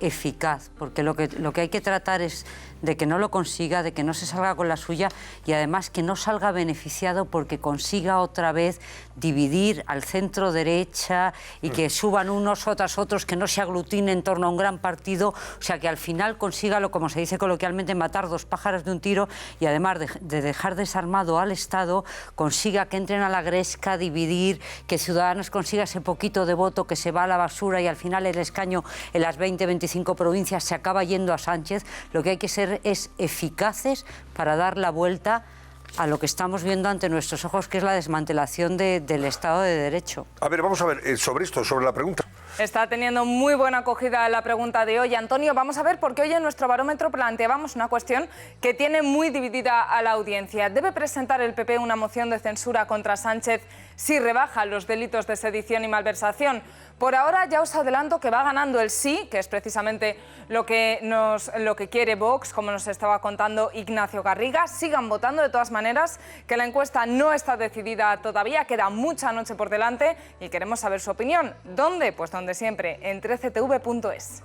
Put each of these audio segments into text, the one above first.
eficaz, porque lo que hay que tratar es de que no lo consiga, de que no se salga con la suya y además que no salga beneficiado porque consiga otra vez dividir al centro derecha y que suban unos tras otros, que no se aglutine en torno a un gran partido, o sea, que al final consiga, como se dice coloquialmente, matar dos pájaros de un tiro y además de dejar desarmado al Estado, consiga que entren a la gresca, dividir, que Ciudadanos consiga ese poquito de voto que se va a la basura y al final el escaño en las 20, 25 provincias se acaba yendo a Sánchez. Lo que hay que ser es eficaces para dar la vuelta a lo que estamos viendo ante nuestros ojos, que es la desmantelación del Estado de Derecho. A ver, vamos a ver, sobre esto, sobre la pregunta. Está teniendo muy buena acogida la pregunta de hoy, Antonio. Vamos a ver, porque hoy en nuestro barómetro planteábamos una cuestión que tiene muy dividida a la audiencia. ¿Debe presentar el PP una moción de censura contra Sánchez si rebaja los delitos de sedición y malversación? Por ahora ya os adelanto que va ganando el sí, que es precisamente lo que quiere Vox, como nos estaba contando Ignacio Garriga. Sigan votando de todas maneras, que la encuesta no está decidida todavía, queda mucha noche por delante y queremos saber su opinión. ¿Dónde? Pues donde siempre, en 13tv.es.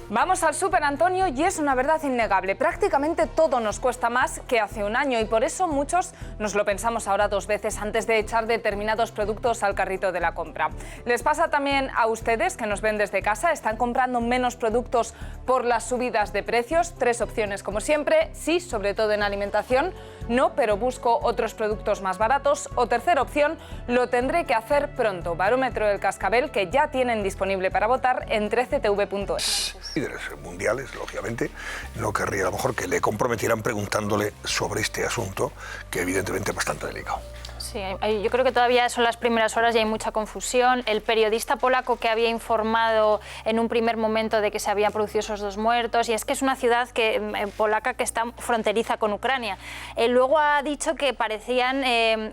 Vamos al súper, Antonio, y es una verdad innegable. Prácticamente todo nos cuesta más que hace un año y por eso muchos nos lo pensamos ahora dos veces antes de echar determinados productos al carrito de la compra. ¿Les pasa también a ustedes que nos ven desde casa? ¿Están comprando menos productos por las subidas de precios? Tres opciones, como siempre. Sí, sobre todo en alimentación. No, pero busco otros productos más baratos. O tercera opción, lo tendré que hacer pronto. Barómetro del Cascabel, que ya tienen disponible para votar en 13tv.es. Líderes mundiales, lógicamente, no querría a lo mejor que le comprometieran preguntándole sobre este asunto, que evidentemente es bastante delicado. Sí, yo creo que todavía son las primeras horas y hay mucha confusión. El periodista polaco que había informado en un primer momento de que se habían producido esos dos muertos, y es que es una ciudad polaca que está fronteriza con Ucrania. Luego ha dicho que parecían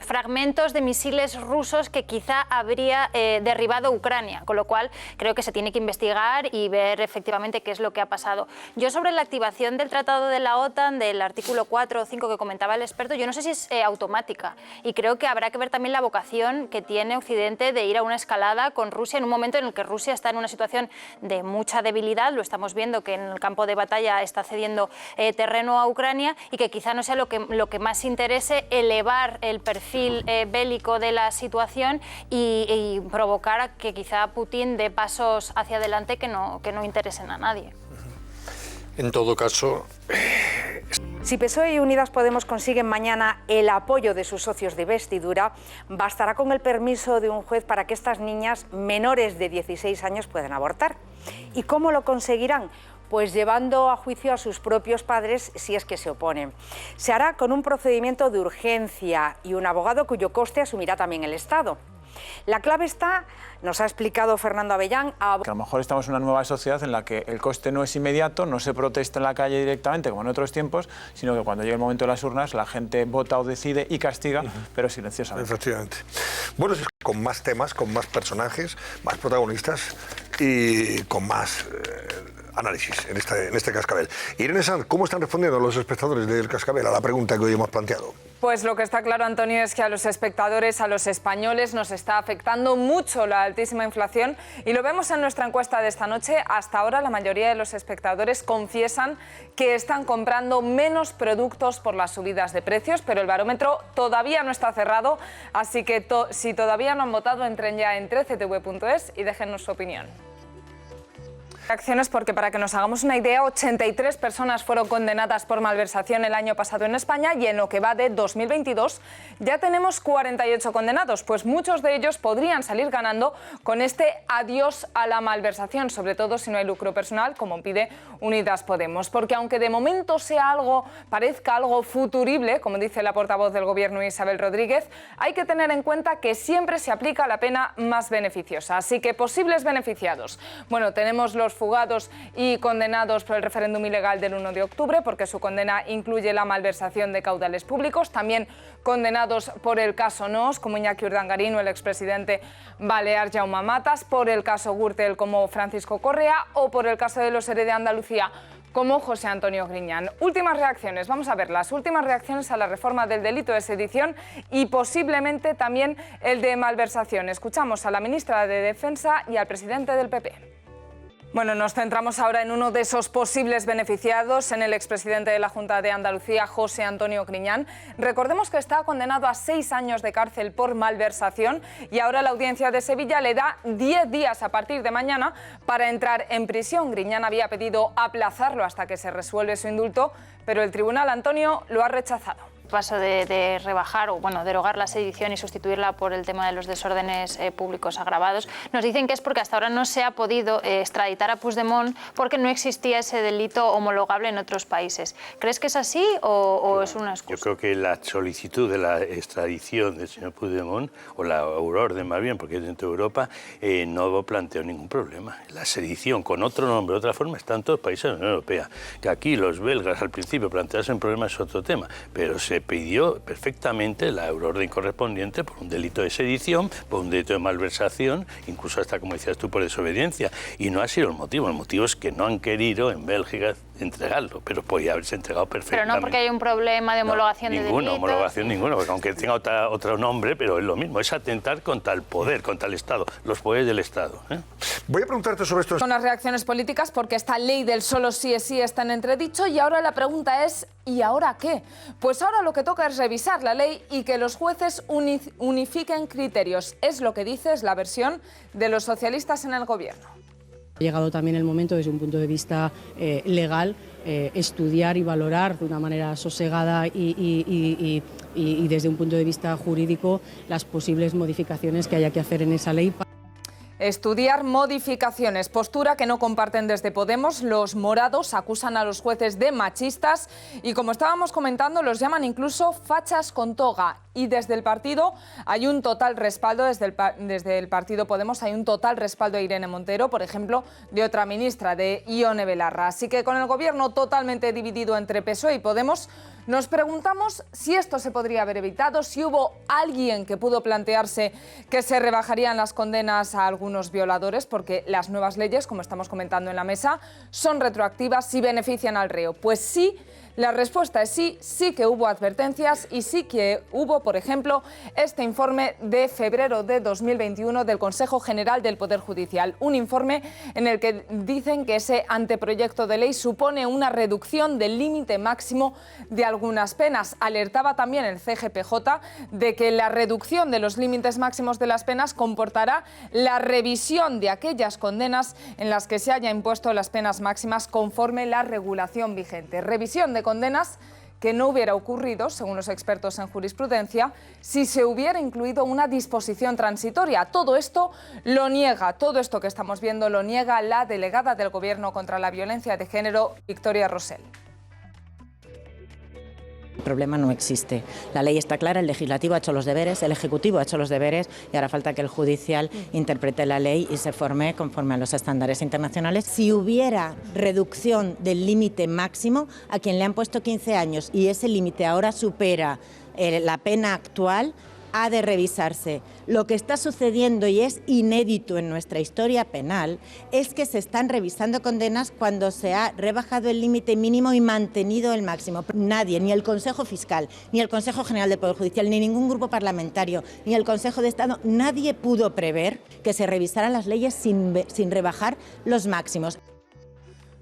fragmentos de misiles rusos que quizá habría derribado Ucrania, con lo cual creo que se tiene que investigar y ver efectivamente qué es lo que ha pasado. Yo sobre la activación del Tratado de la OTAN, del artículo 4 o 5 que comentaba el experto, yo no sé si es automática y creo que habrá que ver también la vocación que tiene Occidente de ir a una escalada con Rusia en un momento en el que Rusia está en una situación de mucha debilidad. Lo estamos viendo que en el campo de batalla está cediendo terreno a Ucrania y que quizá no sea lo que más interese elevar el perfil bélico de la situación y provocar a que quizá Putin dé pasos hacia adelante que no interesen a nadie. En todo caso... Si PSOE y Unidas Podemos consiguen mañana el apoyo de sus socios de investidura, bastará con el permiso de un juez para que estas niñas menores de 16 años puedan abortar. ¿Y cómo lo conseguirán? Pues llevando a juicio a sus propios padres si es que se oponen. Se hará con un procedimiento de urgencia y un abogado cuyo coste asumirá también el Estado. La clave está, nos ha explicado Fernando Avellán... Que a lo mejor estamos en una nueva sociedad en la que el coste no es inmediato, no se protesta en la calle directamente como en otros tiempos, sino que cuando llegue el momento de las urnas la gente vota o decide y castiga, pero silenciosamente. Efectivamente. Bueno, con más temas, con más personajes, más protagonistas y con más... análisis en este Cascabel. Irene Sanz, ¿cómo están respondiendo los espectadores del Cascabel a la pregunta que hoy hemos planteado? Pues lo que está claro, Antonio, es que a los espectadores, a los españoles, nos está afectando mucho la altísima inflación y lo vemos en nuestra encuesta de esta noche. Hasta ahora la mayoría de los espectadores confiesan que están comprando menos productos por las subidas de precios, pero el barómetro todavía no está cerrado, así que si todavía no han votado, entren ya en 13tv.es y déjennos su opinión. Reacciones porque, para que nos hagamos una idea, 83 personas fueron condenadas por malversación el año pasado en España y en lo que va de 2022 ya tenemos 48 condenados, pues muchos de ellos podrían salir ganando con este adiós a la malversación, sobre todo si no hay lucro personal, como pide Unidas Podemos, porque aunque de momento parezca algo futurible, como dice la portavoz del Gobierno Isabel Rodríguez, hay que tener en cuenta que siempre se aplica la pena más beneficiosa. Así que posibles beneficiados. Bueno, tenemos los fugados y condenados por el referéndum ilegal del 1 de octubre, porque su condena incluye la malversación de caudales públicos. También condenados por el caso NOS, como Iñaki Urdangarín o el expresidente balear Jaume Matas, por el caso Gürtel, como Francisco Correa, o por el caso de los ERE de Andalucía, como José Antonio Griñán. Últimas reacciones, vamos a ver las últimas reacciones a la reforma del delito de sedición y posiblemente también el de malversación. Escuchamos a la ministra de Defensa y al presidente del PP. Bueno, nos centramos ahora en uno de esos posibles beneficiados, en el expresidente de la Junta de Andalucía, José Antonio Griñán. Recordemos que está condenado a 6 años de cárcel por malversación y ahora la Audiencia de Sevilla le da 10 días a partir de mañana para entrar en prisión. Griñán había pedido aplazarlo hasta que se resuelve su indulto, pero el tribunal, Antonio, lo ha rechazado. Paso de rebajar o derogar la sedición y sustituirla por el tema de los desórdenes públicos agravados. Nos dicen que es porque hasta ahora no se ha podido extraditar a Puigdemont porque no existía ese delito homologable en otros países. ¿Crees que es así o es una excusa? Yo creo que la solicitud de la extradición del señor Puigdemont, o la euroorden más bien, porque es dentro de Europa, no planteó ningún problema. La sedición con otro nombre, de otra forma, está en todos los países de la Unión Europea. Que aquí los belgas al principio planteasen problemas es otro tema, pero se pidió perfectamente la euroorden correspondiente por un delito de sedición, por un delito de malversación, incluso hasta, como decías tú, por desobediencia. Y no ha sido el motivo. El motivo es que no han querido en Bélgica entregarlo, pero podía haberse entregado perfectamente. Pero no porque hay un problema de homologación de delitos. Homologación ninguna, porque aunque tenga otro nombre, pero es lo mismo, es atentar contra el poder, contra el Estado, los poderes del Estado. Voy a preguntarte sobre esto. Son las reacciones políticas porque esta ley del solo sí es sí está en entredicho y ahora la pregunta es ¿y ahora qué? Pues ahora lo que toca es revisar la ley y que los jueces unifiquen criterios. Es lo que dice, es la versión de los socialistas en el gobierno. Ha llegado también el momento, desde un punto de vista legal, estudiar y valorar de una manera sosegada y desde un punto de vista jurídico las posibles modificaciones que haya que hacer en esa ley. Estudiar modificaciones, postura que no comparten desde Podemos. Los morados acusan a los jueces de machistas y, como estábamos comentando, los llaman incluso fachas con toga. Y desde el partido hay un total respaldo, desde el partido Podemos hay un total respaldo a Irene Montero, por ejemplo, de otra ministra, de Ione Belarra. Así que con el gobierno totalmente dividido entre PSOE y Podemos, nos preguntamos si esto se podría haber evitado, si hubo alguien que pudo plantearse que se rebajarían las condenas a algunos violadores, porque las nuevas leyes, como estamos comentando en la mesa, son retroactivas y benefician al reo. Pues sí. La respuesta es sí, sí que hubo advertencias y sí que hubo, por ejemplo, este informe de febrero de 2021 del Consejo General del Poder Judicial. Un informe en el que dicen que ese anteproyecto de ley supone una reducción del límite máximo de algunas penas. Alertaba también el CGPJ de que la reducción de los límites máximos de las penas comportará la revisión de aquellas condenas en las que se haya impuesto las penas máximas conforme la regulación vigente. Revisión de condenas que no hubiera ocurrido, según los expertos en jurisprudencia, si se hubiera incluido una disposición transitoria. Todo esto lo niega, todo esto que estamos viendo lo niega la delegada del Gobierno contra la violencia de género, Victoria Rosell. El problema no existe. La ley está clara, el legislativo ha hecho los deberes, el ejecutivo ha hecho los deberes y ahora falta que el judicial interprete la ley y se forme conforme a los estándares internacionales. Si hubiera reducción del límite máximo, a quien le han puesto 15 años y ese límite ahora supera la pena actual, ha de revisarse. Lo que está sucediendo, y es inédito en nuestra historia penal, es que se están revisando condenas cuando se ha rebajado el límite mínimo y mantenido el máximo. Nadie, ni el Consejo Fiscal, ni el Consejo General del Poder Judicial, ni ningún grupo parlamentario, ni el Consejo de Estado, nadie pudo prever que se revisaran las leyes sin rebajar los máximos.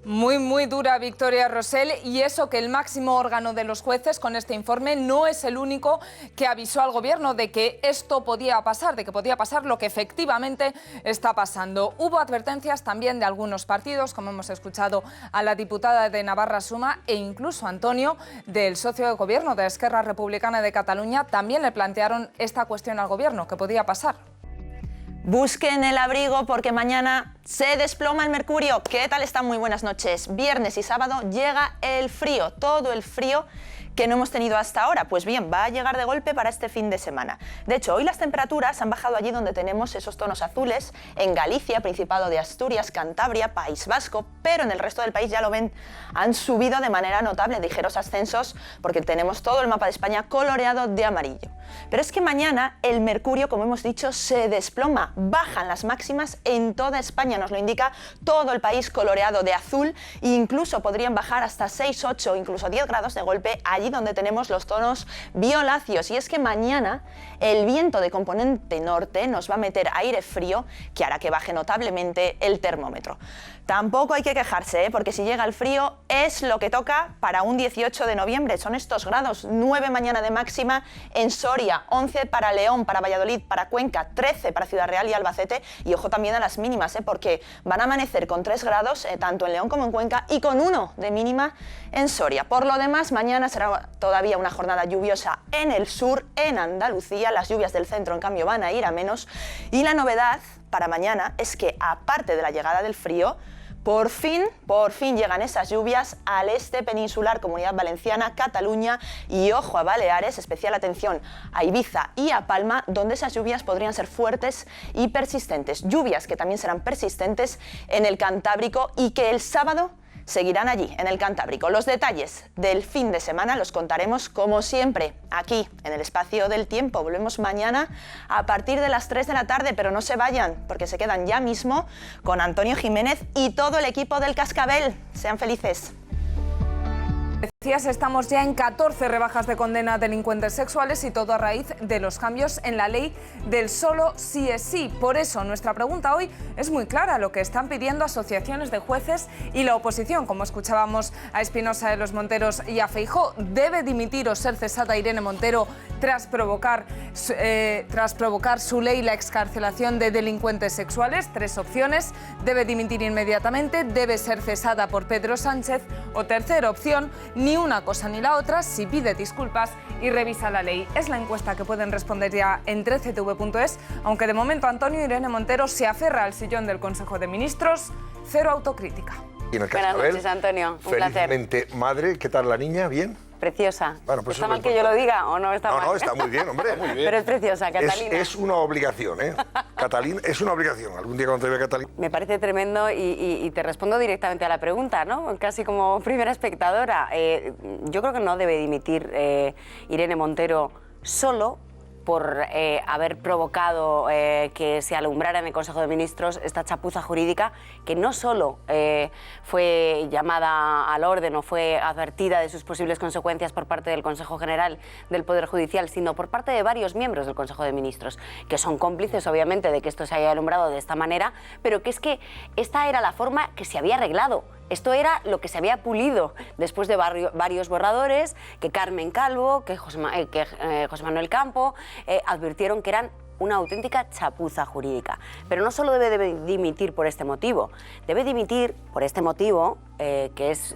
Muy dura Victoria Rosell, y eso que el máximo órgano de los jueces con este informe no es el único que avisó al gobierno de que esto podía pasar, de que podía pasar lo que efectivamente está pasando. Hubo advertencias también de algunos partidos, como hemos escuchado a la diputada de Navarra Suma e incluso a Antonio, del socio de gobierno de Esquerra Republicana de Cataluña, también le plantearon esta cuestión al gobierno, ¿qué podía pasar? Busquen el abrigo porque mañana se desploma el mercurio. ¿Qué tal están? Muy buenas noches. Viernes y sábado llega el frío, todo el frío que no hemos tenido hasta ahora. Pues bien, va a llegar de golpe para este fin de semana. De hecho, hoy las temperaturas han bajado allí donde tenemos esos tonos azules, en Galicia, Principado de Asturias, Cantabria, País Vasco, pero en el resto del país, ya lo ven, han subido de manera notable, ligeros ascensos, porque tenemos todo el mapa de España coloreado de amarillo. Pero es que mañana el mercurio, como hemos dicho, se desploma, bajan las máximas en toda España, nos lo indica todo el país coloreado de azul, e incluso podrían bajar hasta 6, 8, incluso 10 grados de golpe allí allí donde tenemos los tonos violáceos. Y es que mañana el viento de componente norte nos va a meter aire frío que hará que baje notablemente el termómetro. Tampoco hay que quejarse, porque si llega el frío es lo que toca para un 18 de noviembre. Son estos grados, 9 mañana de máxima en Soria, 11 para León, para Valladolid, para Cuenca, 13 para Ciudad Real y Albacete. Y ojo también a las mínimas, porque van a amanecer con 3 grados tanto en León como en Cuenca y con 1 de mínima en Soria. Por lo demás, mañana será todavía una jornada lluviosa en el sur, en Andalucía. Las lluvias del centro, en cambio, van a ir a menos. Y la novedad para mañana es que, aparte de la llegada del frío, por fin llegan esas lluvias al este peninsular, Comunidad Valenciana, Cataluña y, ojo, a Baleares, especial atención a Ibiza y a Palma, donde esas lluvias podrían ser fuertes y persistentes. Lluvias que también serán persistentes en el Cantábrico y que el sábado seguirán allí, en el Cantábrico. Los detalles del fin de semana los contaremos, como siempre, aquí, en el Espacio del Tiempo. Volvemos mañana a partir de las 3 de la tarde, pero no se vayan, porque se quedan ya mismo con Antonio Jiménez y todo el equipo del Cascabel. Sean felices. Decías, estamos ya en 14 rebajas de condena a delincuentes sexuales y todo a raíz de los cambios en la ley del solo sí es sí. Por eso nuestra pregunta hoy es muy clara, lo que están pidiendo asociaciones de jueces y la oposición. Como escuchábamos a Espinosa de los Monteros y a Feijóo, ¿debe dimitir o ser cesada Irene Montero tras provocar su ley la excarcelación de delincuentes sexuales? 3 opciones: debe dimitir inmediatamente, debe ser cesada por Pedro Sánchez, o tercera opción, ni una cosa ni la otra, si pide disculpas y revisa la ley. Es la encuesta que pueden responder ya en 13tv.es, aunque de momento Antonio Irene Montero se aferra al sillón del Consejo de Ministros. Cero autocrítica. Buenas noches, Antonio. Un placer. Felizmente madre, ¿qué tal la niña? ¿Bien? Preciosa. Bueno, pues ¿Está mal que yo lo diga o no está mal? No, está muy bien, hombre. Está muy bien. Pero es preciosa, Catalina. Es una obligación, ¿eh? Catalina, es una obligación. Algún día cuando te vea Catalina. Me parece tremendo y te respondo directamente a la pregunta, ¿no? Casi como primera espectadora. Yo creo que no debe dimitir Irene Montero solo por haber provocado que se alumbrara en el Consejo de Ministros esta chapuza jurídica que no solo fue llamada al orden o fue advertida de sus posibles consecuencias por parte del Consejo General del Poder Judicial, sino por parte de varios miembros del Consejo de Ministros, que son cómplices, obviamente, de que esto se haya alumbrado de esta manera, pero que es que esta era la forma que se había arreglado. Esto era lo que se había pulido después de varios borradores, que Carmen Calvo, que José Manuel Campo advirtieron que eran una auténtica chapuza jurídica. Pero no solo debe dimitir por este motivo, debe dimitir por este motivo, que es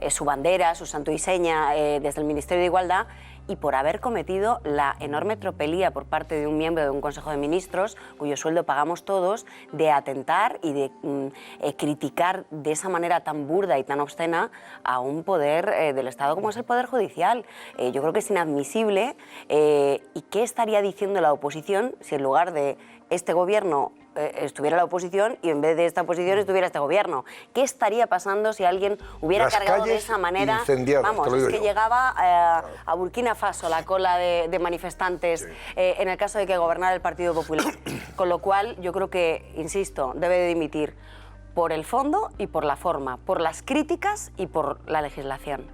su bandera, su santo y seña desde el Ministerio de Igualdad, y por haber cometido la enorme tropelía por parte de un miembro de un Consejo de Ministros, cuyo sueldo pagamos todos, de atentar y de criticar de esa manera tan burda y tan obscena a un poder del Estado como es el Poder Judicial. Yo creo que es inadmisible. ¿Y qué estaría diciendo la oposición si en lugar de este gobierno estuviera la oposición y en vez de esta oposición estuviera este gobierno? ¿Qué estaría pasando si alguien hubiera cargado de esa manera? Vamos, es que llegaba a Burkina Faso la cola de manifestantes, en el caso de que gobernara el Partido Popular. Con lo cual, yo creo que, insisto, debe de dimitir por el fondo y por la forma, por las críticas y por la legislación.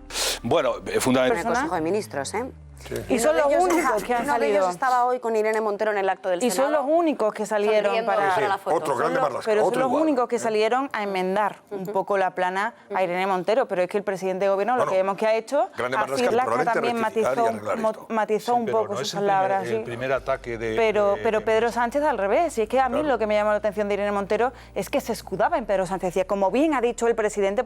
Bueno, fundamentalmente. En el Consejo de Ministros, ¿eh? Sí. Y son los únicos que han salido. Uno de estaba hoy con Irene Montero en el acto del Senado. Y son los únicos que salieron para la foto. Otro grande Marlaska. Pero son los igual. únicos que salieron a enmendar un poco la plana a Irene Montero. Pero es que el presidente de gobierno lo que vemos que ha hecho, Asirla también matizó un poco sus palabras. El primer ataque de... Pero Pedro Sánchez al revés. Y es que a mí lo que me llamó la atención de Irene Montero es que se escudaba en Pedro Sánchez. Decía, como bien ha dicho el presidente,